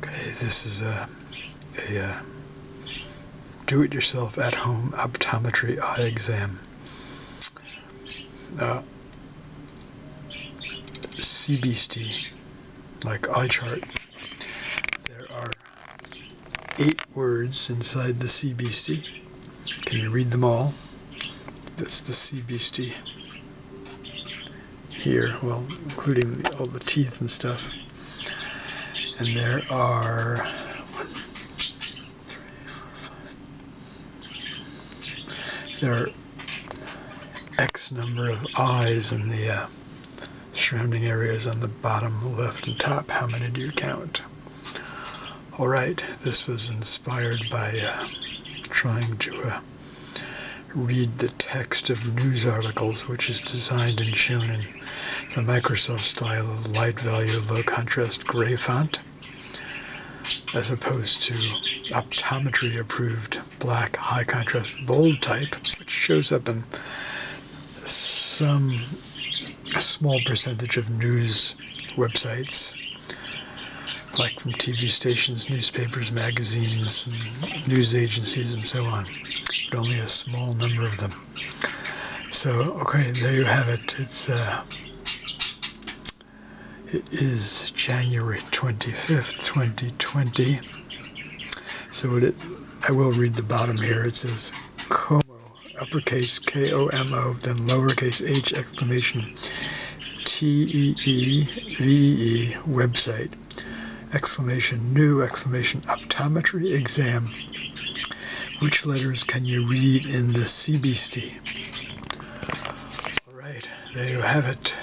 Okay, this is a do-it-yourself at-home optometry eye exam. See-BEASTEE, like eye chart. There are 8 words inside the See-BEASTEE. Can you read them all? That's the See-BEASTEE here, well, including all the teeth and stuff. And there are X number of eyes in the surrounding areas on the bottom left and top. How many do you count? All right, this was inspired by trying to read the text of news articles, which is designed and shown in the Microsoft style of light value, low contrast gray font, as opposed to optometry approved black high contrast bold type, which shows up in a small percentage of news websites, like from TV stations, newspapers, magazines, and news agencies, and so on, but only a small number of them. So, okay, there you have it. It is January 25th, 2020. So I will read the bottom here. It says KOMO, uppercase KOMO, then lowercase h, exclamation TeE, website, exclamation new, exclamation optometry exam. Which letters can you read in the See-BEASTEE? All right, there you have it.